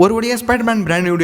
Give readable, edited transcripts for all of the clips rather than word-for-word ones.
ஒரு வழியாக Spiderman brand new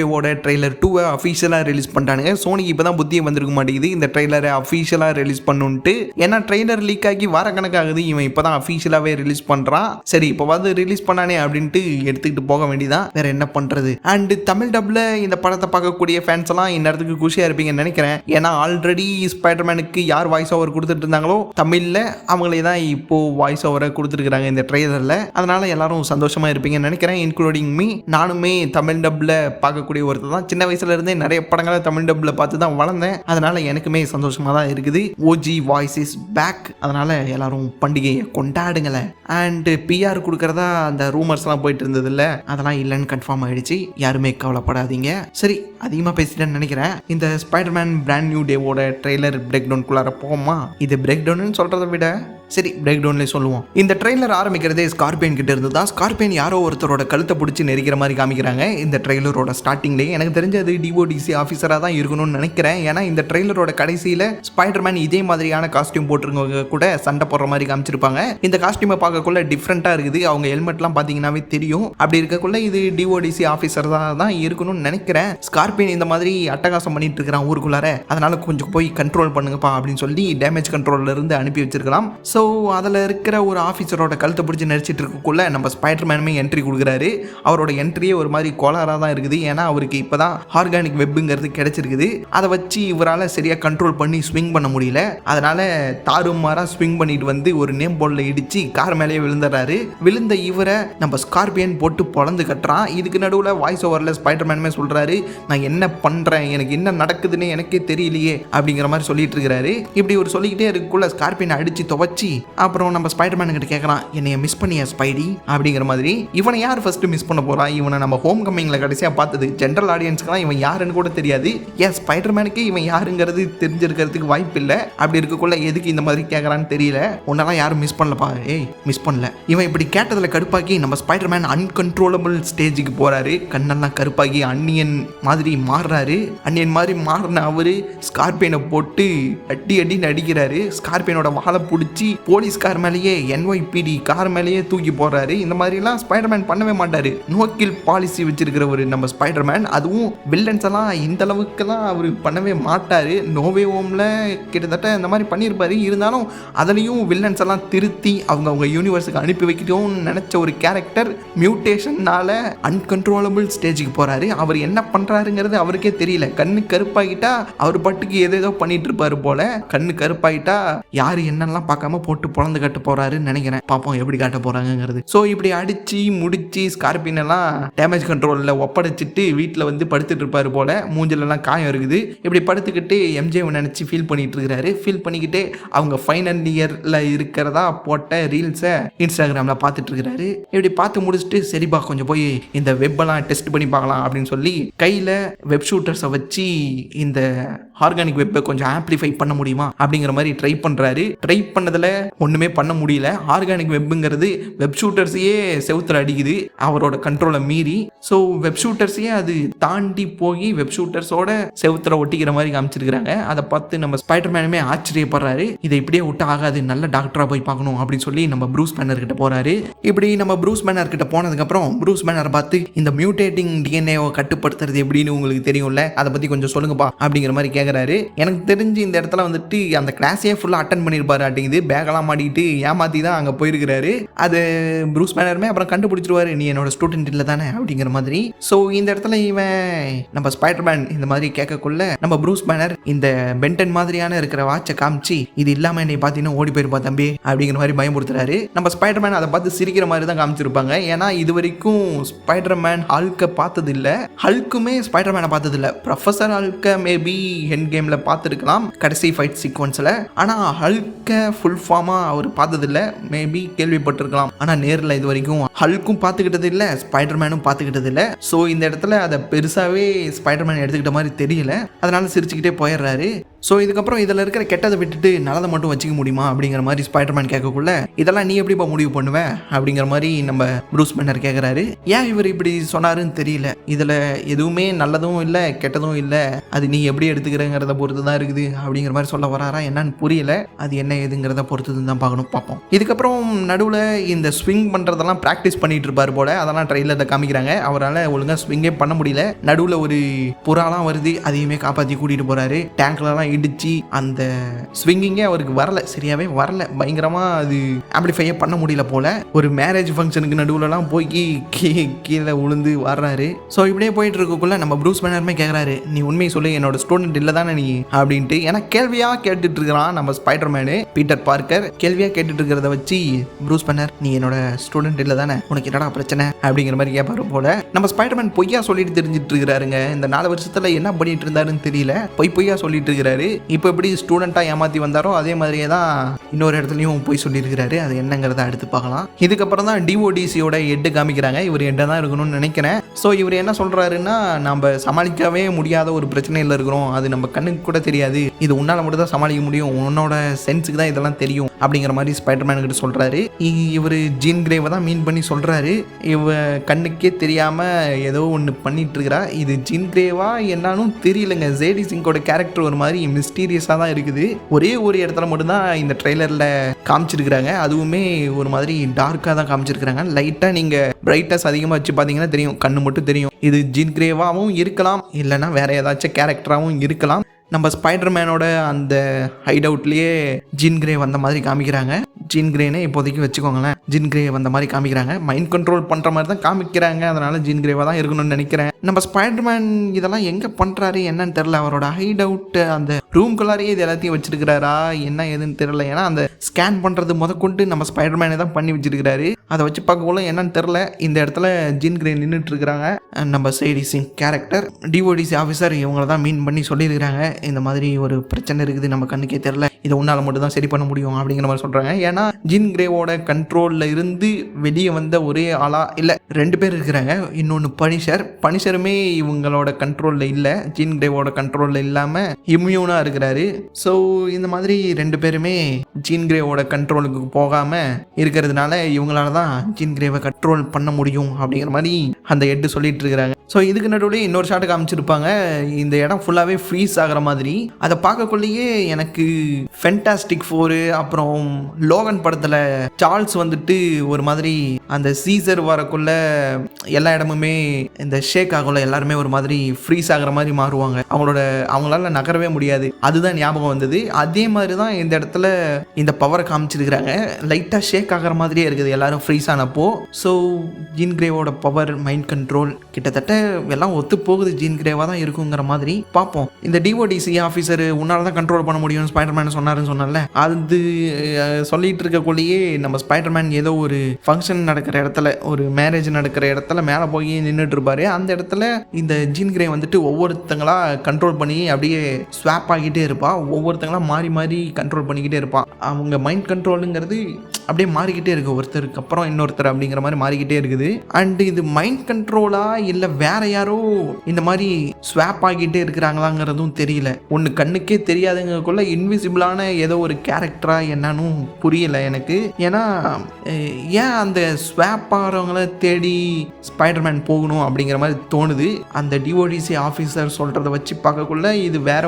trailer 2 அஃபீஷியலாக ரிலீஸ் பண்ணிட்டானுங்க. சோனிக்கு இப்போ தான் புத்தியை வந்திருக்க மாட்டேங்குது இந்த ட்ரெய்லரை அஃபீஷியலாக ரிலீஸ் பண்ணுன்ட்டு. ஏன்னா ட்ரெய்லர் லீக் ஆகி வாரக்கணக்காகுது, இவன் இப்போ தான் அஃபீஷியலாகவே ரிலீஸ் பண்ணுறான். சரி இப்போ வந்து ரிலீஸ் பண்ணானே அப்படின்ட்டு எடுத்துக்கிட்டு போக வேண்டியதான், வேற என்ன பண்ணுறது. அண்டு தமிழ் டப்பில் இந்த படத்தை பார்க்கக்கூடிய ஃபேன்ஸ் எல்லாம் இந்நேரத்துக்கு குஷியாக இருப்பீங்கன்னு நினைக்கிறேன். ஏன்னா ஆல்ரெடி ஸ்பைடர்மேனுக்கு யார் வாய்ஸ் ஓவர் கொடுத்துட்டு இருந்தாங்களோ தமிழில் அவங்களே தான் இப்போது வாய்ஸ் ஓவரை கொடுத்துருக்குறாங்க இந்த ட்ரெய்லரில். அதனால் எல்லாரும் சந்தோஷமாக இருப்பீங்கன்னு நினைக்கிறேன், இன்க்ளூடிங் மீ. நானுமே தமிழ் டப்பில் பார்க்கக்கூடிய ஒருத்தர் தான். சின்ன வயசுல இருந்தே நிறைய படங்களை தமிழ் டப்பில் பார்த்து தான் வளர்ந்தேன். அதனால எனக்குமே சந்தோஷமாக தான் இருக்குது. OG voice is back. அதனால எல்லாரும் பண்டிகையை கொண்டாடுங்களேன். அண்ட் பிஆர் கொடுக்கறதா அந்த ரூமர்ஸ்லாம் போயிட்டு இருந்தது இல்லை, அதெல்லாம் இல்லைன்னு கன்ஃபார்ம் ஆயிடுச்சு. யாருமே கவலைப்படாதீங்க. சரி, அதிகமாக பேசிட்டேன்னு நினைக்கிறேன். இந்த ஸ்பைடர்மேன் பிராண்ட் நியூ டேவோட ட்ரெய்லர் பிரேக் டவுனுக்குள்ளார போமா. இது பிரேக் டவுன்னு சொல்கிறத விட சரி பிரேக் டவுன்லேயே சொல்லுவோம். இந்த ட்ரெய்லர் ஆரம்பிக்கிறதே ஸ்கார்பியன் கிட்ட இருந்து தான். ஸ்கார்பியன் யாரோ ஒருத்தரோட கழுத்தை பிடிச்சி நெரிக்கிற மாதிரி காமிக்கிறாங்க இந்த ட்ரெய்லரோட ஸ்டார்டிங்லேயே. எனக்கு தெரிஞ்சது டிஓடிசி ஆஃபீஸராக தான் இருக்கணும்னு நினைக்கிறேன். ஏன்னா இந்த ட்ரெய்லரோட கடைசியில் ஸ்பைடர்மேன் இதே மாதிரியான காஸ்டியூம் போட்டிருக்கவங்க கூட சண்டை போடுற மாதிரி காமிச்சிருப்பாங்க. இந்த காஸ்டியூமை பார்க்கக்குள்ள டிஃப்ரெண்ட்டாக இருக்குது. அவங்க ஹெல்மெட்லாம் பார்த்தீங்கன்னாவே தெரியும். அப்படி இருக்கக்குள்ள இது டிஓடிசி ஆஃபீஸர் தான் இருக்கணும்னு நினைக்கிறேன். ஸ்கார்பியன் இந்த மாதிரி அட்டகாசம் பண்ணிட்டு இருக்கிறான் ஊருக்குள்ளார, அதனால கொஞ்சம் போய் கண்ட்ரோல் பண்ணுங்கப்பா அப்படின்னு சொல்லி டேமேஜ் கண்ட்ரோல்ல இருந்து அனுப்பி வச்சிருக்கலாம். ஸோ அதில் இருக்கிற ஒரு ஆஃபீஸரோட கழுத்தை பிடிச்சி நடிச்சிட்டு இருக்கக்குள்ள நம்ம ஸ்பைடர்மேனுமே என்ட்ரி கொடுக்குறாரு. அவரோட என்ட்ரியே ஒரு மாதிரி கோளாராக தான் இருக்குது. ஏன்னா அவருக்கு இப்போ தான் ஆர்கானிக் வெப்புங்கிறது கிடைச்சிருக்குது. அதை வச்சு இவரால் சரியாக கண்ட்ரோல் பண்ணி ஸ்விங் பண்ண முடியல. அதனால் தாறுமாறாக ஸ்விங் பண்ணிட்டு வந்து ஒரு நேம் போர்டில் இடித்து கார் மேலேயே விழுந்துடுறாரு. விழுந்த இவரை நம்ம ஸ்கார்பியன் போட்டு பொழந்து கட்டுறான். இதுக்கு நடுவில் வாய்ஸ் ஓவரில் ஸ்பைடர்மேனுமே சொல்கிறாரு, நான் என்ன பண்ணுறேன், எனக்கு என்ன நடக்குதுன்னு எனக்கே தெரியலையே அப்படிங்கிற மாதிரி சொல்லிட்டு இருக்கிறாரு. இப்படி ஒரு சொல்லிக்கிட்டே இருக்கக்குள்ள ஸ்கார்பியனை அடித்து துவச்சி அப்புறம் நம்ம ஸ்பைடர்மேன் கிட்ட கேட்கறான், என்னைய மிஸ் பண்ணியா ஸ்பைடி அப்படிங்கிற மாதிரி. இவனை யார் ஃபர்ஸ்ட் மிஸ் பண்ண போறா? இவனை நம்ம ஹோம் கம்மிங்ல கடைசியா பார்த்தது. ஜென்ரல் ஆடியன்ஸ்க்குலாம் இவன் யாருன்னு கூட தெரியாது. ஏன் ஸ்பைடர்மேனுக்கு இவன் யாருங்கிறது தெரிஞ்சிருக்கிறதுக்கு வாய்ப்பு இல்லை. அப்படி இருக்கக்குள்ள எதுக்கு இந்த மாதிரி கேட்கறான்னு தெரியல. உன்னெல்லாம் யாரும் மிஸ் பண்ணலப்பா, ஏய் மிஸ் பண்ணல. இவன் இப்படி கேட்டதில் கடுப்பாக்கி நம்ம ஸ்பைடர்மேன் அன்கண்ட்ரோலபிள் ஸ்டேஜுக்கு போறாரு. கண்ணெல்லாம் கருப்பாகி அன்னியன் மாதிரி மாறுறாரு. அன்னியன் மாதிரி மாறின அவரு ஸ்கார்பியனை போட்டு அடி அடின்னு அடிக்கிறாரு. ஸ்கார்பியனோட வாழை பிடிச்சி போலீஸ் கார் மேலேயே NYPD கார் மேலேயே தூக்கி போடுறாரு. இந்த மாதிரிலாம் ஸ்பைடர்மேன் பண்ணவே மாட்டாரு. நோ கில் பாலிசி வச்சிருக்கிற ஒரு நம்ம ஸ்பைடர்மேன். அதுவும் வில்லன்ஸ் எல்லாம் இந்த அளவுக்குலாம் அவர் பண்ணவே மாட்டாரு. நோவே ஹோம்ல கிட்டத்தட்ட இந்த மாதிரி பண்ணியிருப்பாரு. இருந்தாலும் அதுலேயும் வில்லன்ஸ் எல்லாம் திருத்தி அவங்க யூனிவர்ஸுக்கு அனுப்பி வைக்கணும்னு நினைச்ச ஒரு கேரக்டர் மியூட்டேஷன்னால அன்கண்ட்ரோலபிள் ஸ்டேஜுக்கு போறாரு. அவர் என்ன பண்றாருங்கிறது அவருக்கே தெரியல. கண்ணு கருப்பாகிட்டா அவர் பாட்டுக்கு ஏதேதோ பண்ணிட்டு இருப்பாரு போல. கண்ணு கருப்பாகிட்டா யாரு என்னெல்லாம் பார்க்காம போட்டு பொழந்து கட்ட போறாருன்னு நினைக்கிறேன். பாப்போம் எப்படி காட்ட போறாங்கிறது. ஸோ இப்படி அடிச்சு முடிச்சு ஸ்கார்பியன் எல்லாம் டேமேஜ் கண்ட்ரோல்ல ஒப்படைச்சிட்டு வீட்டில் வந்து படுத்துட்டு இருப்பாரு போல. மூஞ்சிலெல்லாம் காயம் இருக்குது. இப்படி படுத்துக்கிட்டு எம்ஜேவை நினைச்சு ஃபீல் பண்ணிட்டு இருக்கிறாரு. ஃபீல் பண்ணிக்கிட்டே அவங்க ஃபைனல் இயர்ல இருக்கிறதா போட்ட ரீல்ஸை இன்ஸ்டாகிராம்ல பார்த்துட்டு இருக்கிறாரு. இப்படி பார்த்து முடிச்சுட்டு சரிப்பா கொஞ்சம் போய் இந்த வெப்பெல்லாம் டெஸ்ட் பண்ணி பார்க்கலாம் அப்படின்னு சொல்லி கையில் வெப் ஷூட்டர்ஸை வச்சு இந்த ஆர்கானிக் வெப்பை கொஞ்சம் ஆம்ப்ளிஃபை பண்ண முடியுமா அப்படிங்கிற மாதிரி ட்ரை பண்ணுறாரு. ட்ரை பண்ணதில் ஒன்றுமே பண்ண முடியல. ஆர்கானிக் வெப்புங்கிறது வெப் ஷூட்டர்ஸையே செவுத்துல அடிக்குது அவரோட கண்ட்ரோலை மீறி. ஸோ வெப் ஷூட்டர்ஸையே அது தாண்டி போய் வெப் ஷூட்டர்ஸோட செவுத்துல ஒட்டிக்கிற மாதிரி காமிச்சிருக்கிறாங்க. அதை பார்த்து நம்ம ஸ்பைடர்மேனுமே ஆச்சரியப்படுறாரு. இதை இப்படியே விட்டு ஆகாது, நல்ல டாக்டராக போய் பார்க்கணும் அப்படின்னு சொல்லி நம்ம ப்ரூஸ் பேனர் கிட்ட போறாரு. இப்படி நம்ம ப்ரூஸ் பேனர் கிட்ட போனதுக்கப்புறம் ப்ரூஸ் பேனர் பார்த்து இந்த மியூட்டேட்டிங் டிஎன்ஏவை கட்டுப்படுத்துறது எப்படின்னு உங்களுக்கு தெரியும்ல, அதை பற்றி கொஞ்சம் சொல்லுங்கப்பா அப்படிங்கிற மாதிரி கேட்குறாரு. எனக்கு தெரிஞ்சு இந்த இடத்துல வந்துட்டு அந்த கிளாஸே ஃபுல்லாக அட்டன் பண்ணியிருப்பாரு அப்படிங்குது. பேக்கெல்லாம் மாட்டிக்கிட்டு ஏமாற்றி தான் அங்கே போயிருக்கிறாரு. அது ப்ரூஸ் பேனருமே அப்புறம் கண்டுபிடிச்சிருவாரு, நீ என்னோட ஸ்டூடெண்ட் இல்லை தானே அப்படிங்கிற மாதிரி. ஸோ இந்த இடத்துல இவன் நம்ம ஸ்பைடர்மேன் இந்த மாதிரி கேட்கக்குள்ள நம்ம ப்ரூஸ் பேனர் இந்த பென்டன் மாதிரியான இருக்கிற வாட்சை காமிச்சு, இது இல்லாமல் என்னை பார்த்தீங்கன்னா ஓடி போயிருப்பா தம்பி அப்படிங்கிற மாதிரி பயமுறுத்துறாரு. நம்ம ஸ்பைடர்மேன் அதை பார்த்து சிரிக்கிற மாதிரி தான் காமிச்சிருப்பாங்க. ஏன்னா இது வரைக்கும் ஸ்பைடர்மேன் ஹல்கை பார்த்தது இல்லை, ஹல்க்குமே ஸ்பைடர்மேனை பார்த்தது இல்லை. ப்ரொஃபசர் ஹல்கை மேபி எண்ட் கேம்ல பார்த்துருக்கலாம் கடைசி ஃபைட் சீக்வன்ஸில். ஆனால் ஹல்கை ஃபுல் ஃபார்மாக அவர் பார்த்ததில்லை, மேபி கேள்விப்பட்டிருக்கலாம். ஆனால் நேரில் இது வரைக்கும் ஹல்க்கும் பார்த்துக்கிட்டது இல்லை, ஸ்பைடர்மேனும் பார்த்துக்கிட்டது இல்லை. ஸோ இந்த இடத்துல அதை பெருசாகவே ஸ்பைடர்மேன் எடுத்துக்கிட்ட மாதிரி தெரியல. அதனால சிரிச்சுக்கிட்டே போயிடுறாரு. ஸோ இதுக்கப்புறம் இதில் இருக்கிற கெட்டதை விட்டுட்டு நல்லதை மட்டும் வச்சுக்க முடியுமா அப்படிங்கிற மாதிரி ஸ்பைடர்மேன் கேட்கக்குள்ள இதெல்லாம் நீ எப்படிப்பா முடிவு பண்ணுவேன் அப்படிங்கிற மாதிரி நம்ம ப்ரூஸ் பேனர் கேட்குறாரு. ஏன் இவர் இப்படி சொன்னாருன்னு தெரியல. இதில் எதுவுமே நல்லதும் இல்லை கெட்டதும் இல்லை, அது நீ எப்படி எடுத்துக்கிறங்கிறத பொறுத்து தான் இருக்குது அப்படிங்கிற மாதிரி சொல்ல வராரா என்னன்னு புரியல. அது என்ன ஏதுங்கிறத பொறுத்து தான் பார்ப்போம். இதுக்கப்புறம் நடுவில் இந்த ஸ்விங் பண்ணுறதெல்லாம் ப்ராக்டிஸ் பண்ணிட்டு இருப்பார் போல, அதெல்லாம் ட்ரெயிலரில் காமிக்கிறாங்க. அவரால் ஒழுங்காக ஸ்விங்கே பண்ண முடியல. நடுவில் ஒரு புறாலாம் வருது, அதையுமே காப்பாற்றி கூட்டிகிட்டு போகிறாரு. டேங்க்லலாம் இடிச்சு அந்த ஸ்விங்கிங்கே அவருக்கு வரல, சரியாவே வரல. பயங்கரமா அது ஆம்பிளிஃபையே பண்ண முடியல போல. ஒரு மேரேஜ் ஃபங்க்ஷனுக்கு நடுவுலலாம் போய் கீழே விழுந்து வர்றாரு. ஸோ இப்படியே போயிட்டு இருக்கக்குள்ள நம்ம ப்ரூஸ் பேனருமே கேட்குறாரு, நீ உண்மையை சொல்லு, என்னோட ஸ்டூடெண்ட் இல்லை தானே நீ அப்படின்ட்டு. ஏன்னா கேள்வியாக கேட்டுட்டு இருக்கிறான் நம்ம ஸ்பைடர்மேனு. பீட்டர் பார்க்கர் கேள்வியாக கேட்டுட்டு இருக்கிறத வச்சு ப்ரூஸ் பேனர் நீ என்னோட ஸ்டூடெண்ட் இல்லை தானே, உனக்கு என்னடா பிரச்சனை அப்படிங்கிற மாதிரி கேட்பாரு போல. நம்ம ஸ்பைடர்மேன் பொய்யா சொல்லிட்டு தெரிஞ்சிட்டு இருக்கிறாருங்க. இந்த 4 வருஷத்துல என்ன பண்ணிட்டு இருந்தாருன்னு தெரியல, பொய்யா சொல்லிட்டு இருக்கிறாரு. இப்போ எப்படி ஸ்டூடெண்ட்டாக ஏமாற்றி வந்தாரோ அதே மாதிரியே தான் இன்னொரு இடத்துலையும் போய் சொல்லியிருக்கிறாரு. அது என்னங்கிறத அடுத்து பார்க்கலாம். இதுக்கப்புறம் தான் டிஓடிசியோட ஹெட்டு காமிக்கிறாங்க. இவர் ஹெட்டாக தான் இருக்கணும்னு நினைக்கிறேன். ஸோ இவர் என்ன சொல்கிறாருன்னா, நம்ம சமாளிக்கவே முடியாத ஒரு பிரச்சனையில் இருக்கிறோம், அது நம்ம கண்ணுக்கு கூட தெரியாது, இது உன்னால் மட்டும் தான் சமாளிக்க முடியும், உன்னோட சென்ஸுக்கு தான் இதெல்லாம் தெரியும் அப்படிங்கிற மாதிரி ஸ்பைடர்மேன் கிட்ட சொல்கிறாரு. இவர் ஜீன் கிரேவை தான் மீன் பண்ணி சொல்கிறாரு. இவ கண்ணுக்கே தெரியாமல் ஏதோ ஒன்று பண்ணிட்டு இருக்கிறா. இது ஜீன் கிரேவா என்னன்னு தெரியலங்க. ஜேடி சிங்கோட கேரக்டர் ஒரு மாதிரி மிஸ்டீரியஸாக தான் இருக்குது. ஒரே ஒரு இடத்துல மட்டும்தான் இந்த ட்ரெய்லரில் காமிச்சிருக்கிறாங்க, அதுவுமே ஒரு மாதிரி டார்க்காக தான் காமிச்சிருக்கிறாங்க. லைட்டாக நீங்கள் பிரைட்னஸ் அதிகமாக வச்சு பார்த்தீங்கன்னா தெரியும், கண்ணு மட்டும் தெரியும். இது ஜீன் கிரேவாகவும் இருக்கலாம், இல்லைன்னா வேற ஏதாச்சும் கேரக்டராகவும் இருக்கலாம். நம்ம ஸ்பைடர்மேனோட அந்த ஹைட் அவுட்லேயே ஜீன் கிரே வந்த மாதிரி காமிக்கிறாங்க. ஜீன் கிரேனே இப்போதைக்கு வச்சுக்கோங்களேன், ஜீன் கிரே வந்த மாதிரி காமிக்கிறாங்க. மைண்ட் கண்ட்ரோல் பண்ணுற மாதிரி தான் காமிக்கிறாங்க, அதனால ஜீன் கிரேவாக தான் இருக்கணும்னு நினைக்கிறேன். நம்ம ஸ்பைடர்மேன் இதெல்லாம் எங்கே பண்ணுறாரு என்னன்னு தெரில. அவரோட ஹைட் அவுட் அந்த ரூம்குள்ளாரையே இது எல்லாத்தையும் வச்சிருக்கிறாரா என்ன ஏதுன்னு தெரில. ஏன்னா அந்த ஸ்கேன் பண்ணுறது முதற்கொண்டு நம்ம ஸ்பைடர்மேனே தான் பண்ணி வச்சிருக்கிறாரு. அதை வச்சு பார்க்கக்குள்ள என்னன்னு தெரில. இந்த இடத்துல ஜீன் கிரே நின்றுட்டு இருக்கிறாங்க. நம்ம சேடி சிங் கேரக்டர் டிஓடிசி ஆஃபீஸர் இவங்கள தான் மீன் பண்ணி சொல்லியிருக்கிறாங்க, இந்த மாதிரி ஒரு பிரச்சனை இருக்குது, நம்ம கண்ணுக்கே தெரில, இதை உன்னால் மட்டும் தான் சரி பண்ண முடியும் அப்படிங்கிற மாதிரி சொல்கிறாங்க. ஏன்னா ஜீன் கிரேவோட கண்ட்ரோலில் இருந்து வெளியே வந்த ஒரே ஆளா இல்லை 2 பேர் இருக்கிறாங்க. இன்னொன்று பனிஷருமே இவங்களோட கண்ட்ரோலில் இல்லை, ஜீன் கிரேவோட கண்ட்ரோலில் இல்லாமல் இம்யூனாக இருக்கிறாரு. ஸோ இந்த மாதிரி 2 பேருமே ஜீன் கிரேவோட கண்ட்ரோலுக்கு போகாமல் இருக்கிறதுனால இவங்களால தான் ஜீன் கிரேவை கண்ட்ரோல் பண்ண முடியும் அப்படிங்கிற மாதிரி அந்த ஹெட்டு சொல்லிட்டு இருக்கிறாங்க. ஸோ இதுக்கு நடுவில் இன்னொரு ஷாட்டு காமிச்சிருப்பாங்க. இந்த இடம் ஃபுல்லாகவே ஃப்ரீஸ் ஆகிற மாதிரி. அதை பார்க்கக்குள்ளேயே எனக்கு ஃபென்டாஸ்டிக் 4 அப்புறம் லோகன் படத்தில் சார்ல்ஸ் வந்துட்டு ஒரு மாதிரி அந்த சீசர் வரக்குள்ள எல்லா இடமுமே இந்த ஷேக் ஆகும்ல, எல்லாருமே ஒரு மாதிரி ஃப்ரீஸ் ஆகிற மாதிரி மாறுவாங்க, அவங்களால நகரவே முடியாது. அதுதான் ஞாபகம் வந்தது. அதே மாதிரி தான் இந்த இடத்துல இந்த பவரை காமிச்சிருக்கிறாங்க. லைட்டாக ஷேக் ஆகிற மாதிரியே இருக்குது எல்லாரும் ஃப்ரீஸ் ஆனப்போ. ஸோ ஜீன் கிரேவோட பவர் மைண்ட் கண்ட்ரோல் கிட்டத்தட்ட எல்லாம் ஒத்து போகுது, ஜீன் கிரேவாக தான் இருக்குங்கிற மாதிரி பார்ப்போம். இந்த டிஓடிசி ஆஃபீஸர் உன்னால தான் கண்ட்ரோல் பண்ண முடியும்னு ஸ்பைடர்மேன் சொன்னாருன்னு சொன்னால, அது சொல்லிட்டு இருக்கக்குள்ளேயே நம்ம ஸ்பைடர்மேன் ஏதோ ஒரு ஃபங்க்ஷன் நடக்கிற இடத்துல, ஒரு மேரேஜ் நடக்கிற இடத்துல மேலே போய் நின்றுட்டு இருப்பாரு. அந்த இடத்துல இந்த ஜீன் கிரே வந்துட்டு ஒவ்வொருத்தங்களா கண்ட்ரோல் பண்ணி அப்படியே ஸ்வாப் ஆகிட்டே இருப்பான். ஒவ்வொருத்தங்களா மாறி மாறி கண்ட்ரோல் பண்ணிக்கிட்டே இருப்பான். அவங்க மைண்ட் கண்ட்ரோலுங்கிறது அப்படியே மாறிக்கிட்டே இருக்கு, ஒருத்தருக்கு அப்புறம் இன்னொருத்தர் அப்படிங்கிற மாதிரி மாறிக்கிட்டே இருக்குது. அண்ட் இது மைண்ட் கண்ட்ரோலா இல்லை வேற யாரோ இந்த மாதிரி ஸ்வாப் ஆகிட்டே இருக்கிறாங்களாங்கிறதும் தெரியல. ஒன்று கண்ணுக்கே தெரியாதுங்கக்குள்ள இன்விசிபிளான ஏதோ ஒரு கேரக்டரா என்னன்னு புரியல எனக்கு. ஏன்னா ஏன் அந்த ஸ்வாப் ஆகிறவங்கள தேடி ஸ்பைடர்மேன் போகணும் அப்படிங்கிற மாதிரி தோணுது. அந்த டிஓடிசி ஆஃபீஸர் சொல்கிறத வச்சு பார்க்கக்குள்ள இது வேற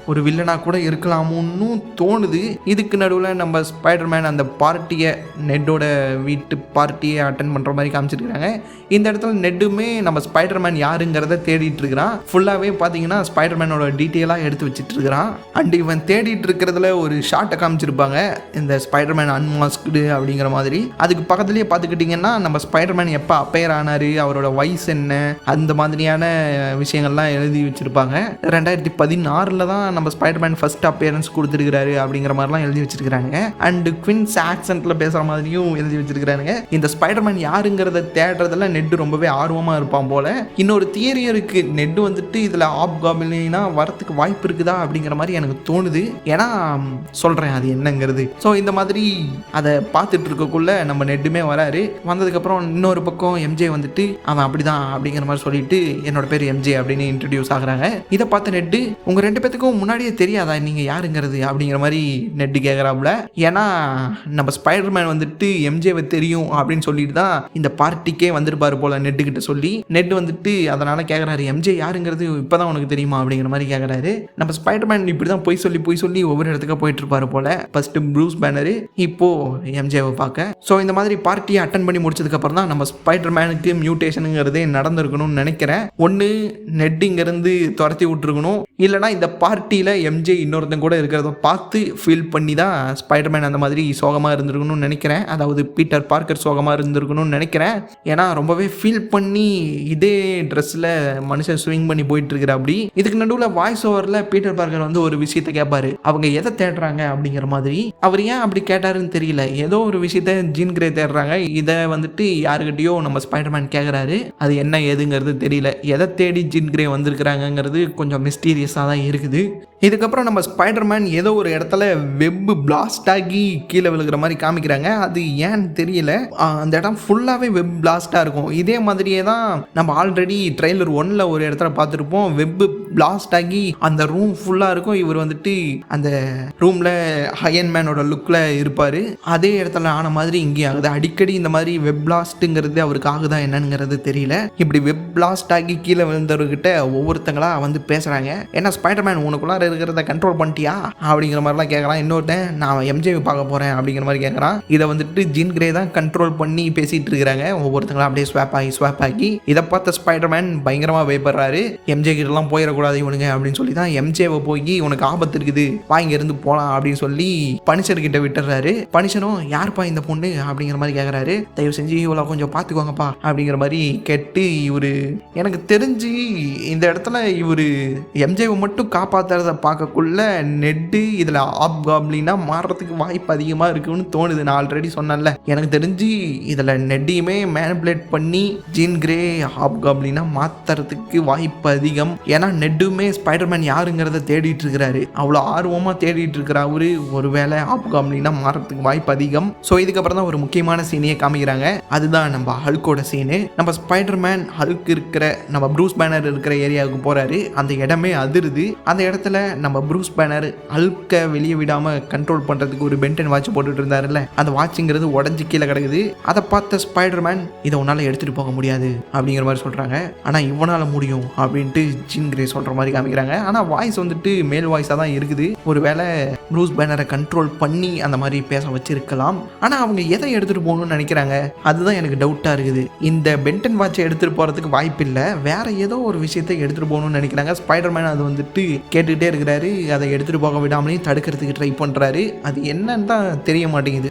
ஒரு வில்லனாக கூட இருக்கலாமோன்னு தோணுது. இதுக்கு நடுவில் நம்ம ஸ்பைடர்மேன் அந்த பார்ட்டியை, நெட்டோட வீட்டு பார்ட்டியை அட்டன் பண்ணுற மாதிரி காமிச்சிருக்கிறாங்க. இந்த இடத்துல நெட்டுமே நம்ம ஸ்பைடர்மேன் யாருங்கிறத தேடிட்டு இருக்கிறான். ஃபுல்லாகவே பார்த்தீங்கன்னா ஸ்பைடர்மேனோட டீட்டெயிலாக எடுத்து வச்சுட்டு இருக்கிறான். அண்ட் இவன் தேடிட்டு இருக்கிறதுல ஒரு ஷார்ட்டை காமிச்சிருப்பாங்க, இந்த ஸ்பைடர்மேன் அன்மாஸ்க்டு அப்படிங்கிற மாதிரி. அதுக்கு பக்கத்துலேயே பார்த்துக்கிட்டிங்கன்னா நம்ம ஸ்பைடர்மேன் எப்போ அப்பேர் ஆனார், அவரோட வயசு என்ன, அந்த மாதிரியான விஷயங்கள்லாம் எழுதி வச்சுருப்பாங்க. 2016 தான் நம்ம ஸ்பைடர்மேன் ஃபர்ஸ்ட் அப்பேரன்ஸ் கொடுத்துருக்கிறாரு அப்படிங்கிற மாதிரிலாம் எழுதி வச்சிருக்கிறாங்க. அண்ட் குவின்ஸ் ஆக்சென்ட்டில் பேசுகிற மாதிரியும் எழுதி வச்சிருக்கிறாங்க. இந்த ஸ்பைடர்மேன் யாருங்கிறத தேடுறதுல நெட்டு ரொம்பவே ஆர்வமாக இருப்பான். இருப்பான் போல. இன்னொரு தியரி இருக்கு, நெட் வந்துட்டு இதில் ஹாப்காப்ளினா வரத்துக்கு வாய்ப்பு இருக்குதா அப்படிங்கிற மாதிரி எனக்கு தோணுது. ஏன்னா சொல்கிறேன் அது என்னங்கிறது. ஸோ இந்த மாதிரி அதை பார்த்துட்டு இருக்கக்குள்ள நம்ம நெட்டுமே வராரு. வந்ததுக்கப்புறம் இன்னொரு பக்கம் எம்ஜே வந்துட்டு அவன் அப்படிதான் அப்படிங்கிற மாதிரி சொல்லிட்டு என்னோட பேர் எம்ஜே அப்படின்னு இன்ட்ரடியூஸ் ஆகுறாங்க. இதை பார்த்த நெட்டு, உங்கள் 2 பேத்துக்கும் முன்னாடியே தெரியாதா நீங்கள் யாருங்கிறது அப்படிங்கிற மாதிரி நெட்டு கேட்குறாப்புல. ஏன்னா நம்ம ஸ்பைடர்மேன் வந்துட்டு எம்ஜேவை தெரியும் அப்படின்னு சொல்லிட்டு தான் இந்த பார்ட்டிக்கே வந்துருப்பாரு போல நெட்டுக்கிட்ட சொல்லி. நெட் வந்துட்டு அதனால கேட்குறாரு, எம்ஜே யாருங்கிறது இப்போதான் உனக்கு தெரியுமா அப்படிங்கிற மாதிரி கேட்குறாரு. நம்ம ஸ்பைடர்மேன் இப்படி தான் போய் சொல்லி ஒவ்வொரு இடத்துக்கு போயிட்டு இருப்பாரு போல. ஃபர்ஸ்ட் ப்ரூஸ் பேனர், இப்போ எம்ஜேவை பார்க்க. ஸோ இந்த மாதிரி பார்ட்டியை அட்டன் பண்ணி முடிச்சதுக்கப்புறம் தான் நம்ம ஸ்பைடர்மேனுக்கு மியூட்டேஷனுங்கிறதே நடந்திருக்கணும்னு நினைக்கிறேன். ஒன்று நெட் இங்கேருந்து துரத்தி விட்டுருக்கணும், இல்லைனா இந்த பார்ட்டியில் எம்ஜே இன்னொருத்தன் கூட இருக்கிறத பார்த்து ஃபீல் பண்ணி தான் ஸ்பைடர்மேன் அந்த மாதிரி சோகமாக இருந்திருக்கணும்னு நினைக்கிறேன். அதாவது பீட்டர் பார்க்கர் சோகமாக இருந்திருக்கணும்னு நினைக்கிறேன். ஏன்னா ரொம்பவே ஃபீல் பண்ணி இதே ட்ரெஸ்ஸில் மனுஷன் ஸ்விங் பண்ணி போயிட்டு இருக்கிற. அப்படி இதுக்கு நடுவில் வாய்ஸ் ஓவரில் பீட்டர் பார்க்கர் வந்து ஒரு விஷயத்தை கேட்பாரு, அவங்க எதை தேடுறாங்க அப்படிங்கிற மாதிரி. அவர் ஏன் அப்படி கேட்டாருன்னு தெரியல, ஏதோ ஒரு விஷயத்த ஜீன் கிரே தேடுறாங்க. இதை வந்துட்டு யாருக்கிட்டையோ நம்ம ஸ்பைடர்மேன் கேட்குறாரு. அது என்ன ஏதுங்கிறது தெரியல. எதை தேடி ஜீன் கிரே வந்திருக்கிறாங்கிறது கொஞ்சம் மிஸ்டீரியஸாக தான் இருக்குது. இதுக்கப்புறம் நம்ம ஸ்பைடர்மேன் ஏதோ ஒரு இடத்துல வெப் பிளாஸ்ட் ஆகி கீழே விழுகிற மாதிரி காமிக்கிறாங்க. அது ஏன்னு தெரியல, அந்த இடம் ஃபுல்லாகவே வெப் பிளாஸ்டாக இருக்கும். இதே மாதிரியே தான் நம்ம ஆல்ரெடி ட்ரெய்லர் 1ல் ஒரு இடத்துல பார்த்துருப்போம். வெப் பிளாஸ்ட் ஆகி அந்த ரூம் ஃபுல்லாக இருக்கும். இவர் வந்துட்டு அந்த ரூமில் அயன்மேனோட லுக்கில் இருப்பார். அதே இடத்துல ஆன மாதிரி இங்கேயும் ஆகுது. அடிக்கடி இந்த மாதிரி வெப் பிளாஸ்ட்டுங்கிறது அவருக்கு ஆகுதா என்னங்கிறது தெரியல. இப்படி வெப் பிளாஸ்ட் ஆகி கீழே விழுந்தவர்கிட்ட ஒவ்வொருத்தங்களா வந்து பேசுகிறாங்க. ஏன்னா ஸ்பைடர்மேன் உனக்குள்ளார இருக்கிறத கண்ட்ரோல் பண்ணிட்டியா அப்படிங்கிற மாதிரிலாம் கேட்குறான். இன்னொருத்தன் நான் எம்ஜேவை பார்க்க போகிறேன் அப்படிங்கிற மாதிரி கேட்குறான். இதை வந்துட்டு ஜீன் கிரே தான் கண்ட்ரோல் பண்ணி பேசிகிட்டு இருக்கிறாங்க. ஒவ்வொருத்தங்களா அப்படியே ஸ்வாப் ஆகி இதை பார்த்த ஸ்பைடர்மேன் பயங்கரமாக பயப்படுறாரு. எம்ஜே கிட்டலாம் போயிடக்கூடாது இவனுங்க அப்படின்னு சொல்லி தான் எம்ஜேவை போய் உனக்கு ஆபத்து இருக்குது வாங்கி இருந்து போகலாம் அப்படின்னு சொல்லி பனிஷர்கிட்ட விட்டுறாரு. பனிஷரும் யாருப்பா இந்த பொண்ணு அப்படிங்கிற மாதிரி கேட்குறாரு. தயவு செஞ்சு இவ்வளோ கொஞ்சம் பார்த்துக்கோங்கப்பா அப்படிங்கிற மாதிரி கேட்டு இவர் எனக்கு தெரிஞ்சு இந்த இடத்துல இவர் எம்ஜேவை மட்டும் காப்பாற்றுறத பார்க்கக்குள்ள நெட்டு இதில் ஹாப்காப்ளினா மாறுறதுக்கு வாய்ப்பு அதிகமாக இருக்குன்னு தோணுது. நான் ஆல்ரெடி சொன்னேன்ல, எனக்கு தெரிஞ்சு இதில் நெட்டையுமே மேனிபுலேட் பண்ணி ஜீன் கிரே ஹாப்காப்ளினா மாற்றுறதுக்கு வாய்ப்பு அதிகம். ஏன்னா நெட்டுமே ஸ்பைடர்மேன் யாருங்கிறத தேடிட்டு இருக்கிறாரு. அவ்வளோ ஆர்வமாக தேடிட்டு இருக்கிற அவரு ஒருவேளை ஹாப்காப்ளினா மாறுறதுக்கு வாய்ப்பு அதிகம். ஸோ இதுக்கப்புறம் தான் ஒரு முக்கியமான சீனையே காமிக்கிறாங்க. அதுதான் நம்ம ஹல்கோட சீனு. நம்ம ஸ்பைடர்மேன் ஹல்க் இருக்கிற நம்ம ப்ரூஸ் பேனர் இருக்கிற ஏரியாவுக்கு போகிறாரு. அந்த இடமே அதிருது. அந்த இடத்துல நம்ம ப்ரூஸ் பேனர் ஹல்கை வெளியே விடாமல் கண்ட்ரோல் பண்ணுறதுக்கு ஒரு பென்டன் வாட்ச் போட்டுட்டு இருந்தாருல்ல, அந்த வாட்சுங்கிறது உடஞ்சி கீழே கிடக்குது. அதை பார்த்த ஸ்பைடர்மேன் இதை உன்னால் எடுத்துகிட்டு போக முடியாது அப்படிங்கிற மாதிரி சொல்கிறாங்க. ஆனால் இவனால் முடியும் அப்படின்ட்டு ஜீன் கிரே சொல்கிற மாதிரி காமிக்கிறாங்க. ஆனால் வாய்ஸ் வந்துட்டு மேல் வாய்ஸாக தான் இருக்குது. ஒரு வேளை ப்ரூஸ் பேனரை கண்ட்ரோல் பண்ணி அந்த மாதிரி பேச வச்சிருக்கலாம். ஆனால் அவங்க எதை எடுத்துகிட்டு போகணும்னு நினைக்கிறாங்க அதுதான் எனக்கு டவுட்டாக இருக்குது. இந்த பென்டன் வாட்சை எடுத்துகிட்டு போகிறதுக்கு வாய்ப்பு இல்லை, வேற ஏதோ ஒரு விஷயத்தை எடுத்துகிட்டு போகணும்னு நினைக்கிறாங்க. ஸ்பைடர்மேன் அது வந்துட்டு கேட்டுக்கிட்டே இருக்கிறாரு. அதை எடுத்துகிட்டு போக விடாமலே தடுக்கிறதுக்கு ட்ரை பண்ணுறாரு. அது என்னன்னு தான் தெரிய மாட்டேங்குது.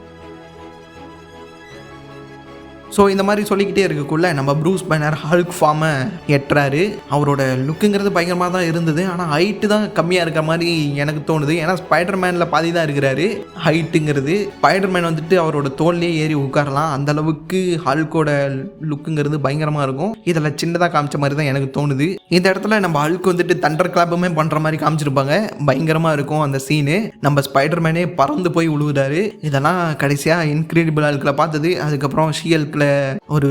ஸோ இந்த மாதிரி சொல்லிக்கிட்டே இருக்கக்குள்ள நம்ம ப்ரூஸ் பேனர் ஹல்க் ஃபார்மை எட்டுறாரு. அவரோட லுக்குங்கிறது பயங்கரமாக தான் இருந்தது. ஆனால் ஹைட்டு தான் கம்மியாக இருக்கிற மாதிரி எனக்கு தோணுது. ஏன்னா ஸ்பைடர்மேனில் பாதி தான் இருக்கிறாரு ஹைட்டுங்கிறது. ஸ்பைடர்மேன் வந்துட்டு அவரோட தோல்லே ஏறி உட்காரலாம். அந்த அளவுக்கு ஹல்கோட லுக்குங்கிறது பயங்கரமாக இருக்கும். இதில் சின்னதாக காமிச்ச மாதிரி தான் எனக்கு தோணுது. இந்த இடத்துல நம்ம ஹல்க் வந்துட்டு தண்டர் கிளாப்புமே பண்ணுற மாதிரி காமிச்சிருப்பாங்க. பயங்கரமாக இருக்கும் அந்த சீனு. நம்ம ஸ்பைடர்மேனே பறந்து போய் விழுவுறாரு. இதெல்லாம் கடைசியாக இன்க்ரெடிபிள் ஹல்கில் பார்த்தது. அதுக்கப்புறம் ஷியல்கில் ஒரு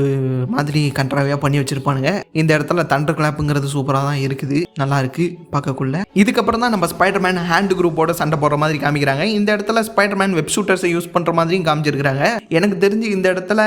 மாதிரி கண்ட்ராவியாக பண்ணி வச்சிருப்பானுங்க. இந்த இடத்துல தண்டர் கிளாப்புங்கிறது சூப்பராக தான் இருக்குது, நல்லா இருக்கு பார்க்கக்குள்ள. இதுக்கப்புறம் தான் நம்ம ஸ்பைடர்மேன் ஹேண்ட் குரூப்போட சண்டை போடுற மாதிரி காமிக்கிறாங்க. இந்த இடத்துல ஸ்பைடர்மேன் வெப் ஷூட்டர்ஸை யூஸ் பண்ணுற மாதிரியும் காமிச்சிருக்கிறாங்க. எனக்கு தெரிஞ்சு இந்த இடத்துல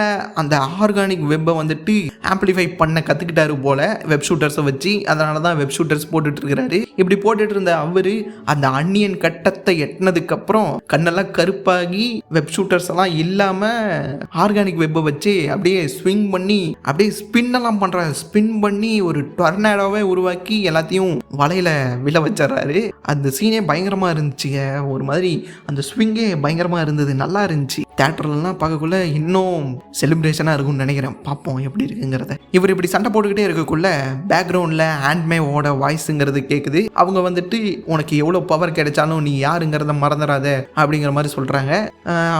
அந்த ஆர்கானிக் வெப்பை வந்துட்டு ஆம்பிளிஃபை பண்ண கற்றுக்கிட்டாரு போல வெப் ஷூட்டர்ஸை வச்சு. அதனால தான் வெப் ஷூட்டர்ஸ் போட்டுட்டு இருக்கிறாரு. இப்படி போட்டுட்டு இருந்த அவரு அந்த அன்னியன் கட்டத்தை எட்டினதுக்கு அப்புறம் கண்ணெல்லாம் கருப்பாகி வெப் ஷூட்டர்ஸ் எல்லாம் இல்லாமல் ஆர்கானிக் வெப்பை வச்சு அப்படியே ஸ்விங் பண்ணி அப்படியே ஸ்பின்னெல்லாம் பண்ணுறாரு. ஸ்பின் பண்ணி ஒரு டொர்னாடோவே உருவாக்கி எல்லாத்தையும் வலையில் விழ வச்சிடறாரு. அந்த சீனே பயங்கரமாக இருந்துச்சுங்க. ஒரு மாதிரி அந்த ஸ்விங்கே பயங்கரமாக இருந்தது, நல்லா இருந்துச்சு. தேட்டர்லாம் பார்க்கக்குள்ள இன்னும் செலிப்ரேஷனாக இருக்கும்னு நினைக்கிறேன். பார்ப்போம் எப்படி இருக்குங்கிறத. இவர் இப்படி சண்டை போட்டுக்கிட்டே இருக்கக்குள்ள பேக்ரவுண்டில் ஹேண்ட்மேவோட வாய்ஸுங்கிறது கேட்குது. அவங்க வந்துட்டு உனக்கு எவ்வளோ பவர் கிடைச்சாலும் நீ யாருங்கிறத மறந்துடாத அப்படிங்கிற மாதிரி சொல்கிறாங்க.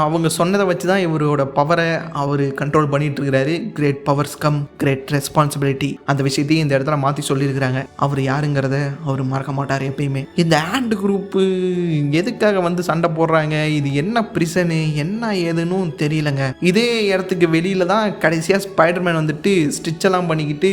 அவங்க சொன்னதை வச்சு தான் இவரோட பவரை அவர் கண்ட்ரோல் பண்ணிட்டு இருக்கிறாரு. Great powers come great responsibility. அந்த விஷயத்தையும் இந்த இடத்துல மாற்றி சொல்லியிருக்கிறாங்க. அவர் யாருங்கிறத அவர் மறக்க மாட்டார் எப்பயுமே. இந்த ஆண்ட் குரூப்பு எதுக்காக வந்து சண்டை போடுறாங்க, இது என்ன பிரிசனு என்ன ஏதுன்னு தெரியலங்க. இதே இடத்துக்கு வெளியில தான் கடைசியாக ஸ்பைடர்மேன் வந்துட்டு ஸ்டிச் எல்லாம் பண்ணிக்கிட்டு,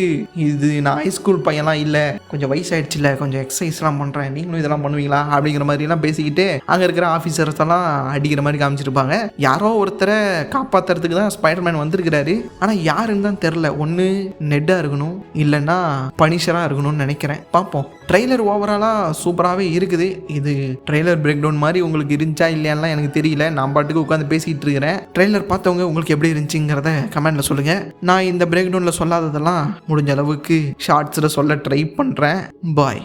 இது நான் ஹைஸ்கூல் பையன்லாம் இல்லை, கொஞ்சம் வயசாயிடுச்சுல, கொஞ்சம் எக்ஸசைஸ்லாம் பண்ணுறேன், நீங்களும் இதெல்லாம் பண்ணுவீங்களா அப்படிங்கிற மாதிரிலாம் பேசிக்கிட்டு அங்கே இருக்கிற ஆஃபீஸர்ஸ் எல்லாம் அடிக்கிற மாதிரி காமிச்சிருப்பாங்க. யாரோ ஒருத்தரை காப்பாற்றுறதுக்கு தான் ஸ்பைடர்மேன் வந்திருக்கிறாரு. ஆனால் யாருன்னு தான் தெரில. ஒன்று நெட்டாக இருக்கணும், இல்லைன்னா பனிஷராக இருக்கணும்னு நினைக்கிறேன். பார்ப்போம். ட்ரெய்லர் ஓவராலாக சூப்பராகவே இருக்குது. இது ட்ரெய்லர் பிரேக் டவுன் மாதிரி உங்களுக்கு இருந்துச்சா இல்லையான்லாம் எனக்கு தெரியல. நான் பாட்டுக்கு உட்காந்து பேசிகிட்டு இருக்கிறேன். ட்ரெய்லர் பார்த்தவங்க உங்களுக்கு எப்படி இருந்துச்சுங்கிறத கமெண்ட்டில் சொல்லுங்கள். நான் இந்த பிரேக் டவுனில் சொல்லாததெல்லாம் முடிஞ்ச அளவுக்கு ஷார்ட்ஸில் சொல்ல ட்ரை பண்ணுறேன். பாய்.